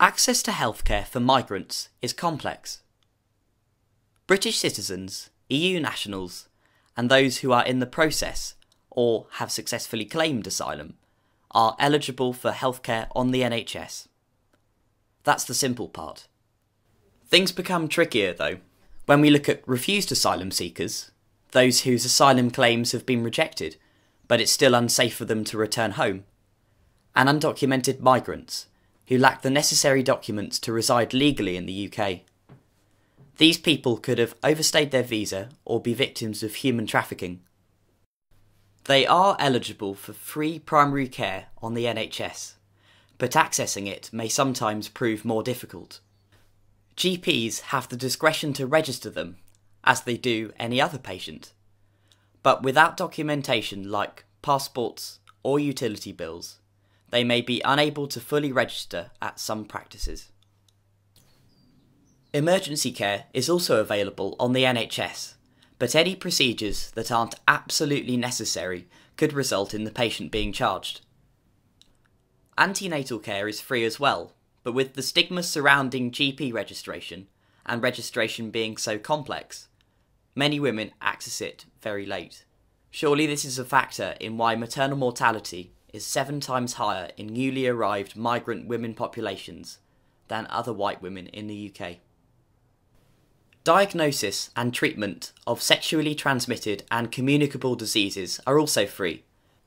Access to healthcare for migrants is complex. British citizens, EU nationals, and those who are in the process or have successfully claimed asylum are eligible for healthcare on the NHS. That's the simple part. Things become trickier though when we look at refused asylum seekers, those whose asylum claims have been rejected but it's still unsafe for them to return home, and undocumented migrants who lack the necessary documents to reside legally in the UK. These people could have overstayed their visa or be victims of human trafficking. They are eligible for free primary care on the NHS, but accessing it may sometimes prove more difficult. GPs have the discretion to register them, as they do any other patient, but without documentation like passports or utility bills, they may be unable to fully register at some practices. Emergency care is also available on the NHS, but any procedures that aren't absolutely necessary could result in the patient being charged. Antenatal care is free as well, but with the stigma surrounding GP registration and registration being so complex, many women access it very late. Surely this is a factor in why maternal mortality is 7 times higher in newly arrived migrant women populations than other white women in the UK. Diagnosis and treatment of sexually transmitted and communicable diseases are also free,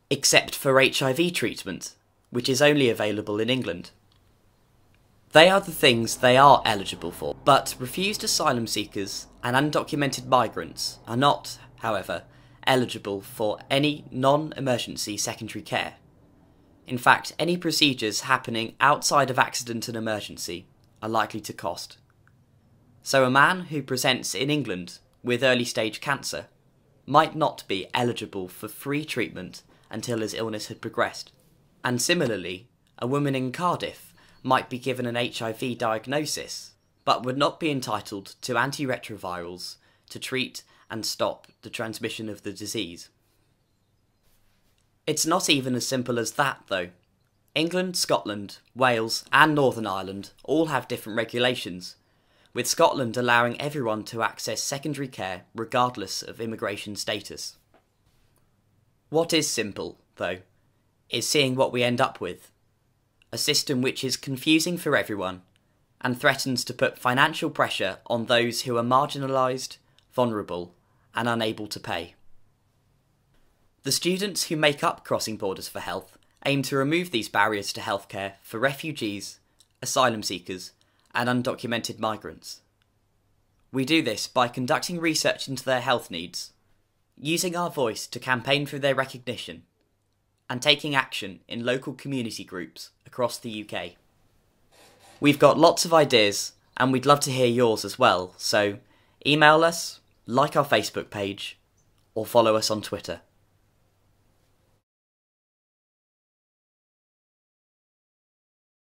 except for HIV treatment, which is only available in England. They are the things they are eligible for, but refused asylum seekers and undocumented migrants are not, however, eligible for any non-emergency secondary care. In fact, any procedures happening outside of accident and emergency are likely to cost. So a man who presents in England with early stage cancer might not be eligible for free treatment until his illness had progressed. And similarly, a woman in Cardiff might be given an HIV diagnosis, but would not be entitled to antiretrovirals to treat and stop the transmission of the disease. It's not even as simple as that though. England, Scotland, Wales and Northern Ireland all have different regulations, with Scotland allowing everyone to access secondary care regardless of immigration status. What is simple, though, is seeing what we end up with. A system which is confusing for everyone and threatens to put financial pressure on those who are marginalised, vulnerable and unable to pay. The students who make up Crossing Borders for Health aim to remove these barriers to healthcare for refugees, asylum seekers and undocumented migrants. We do this by conducting research into their health needs, using our voice to campaign for their recognition, and taking action in local community groups across the UK. We've got lots of ideas and we'd love to hear yours as well, so email us, like our Facebook page, or follow us on Twitter.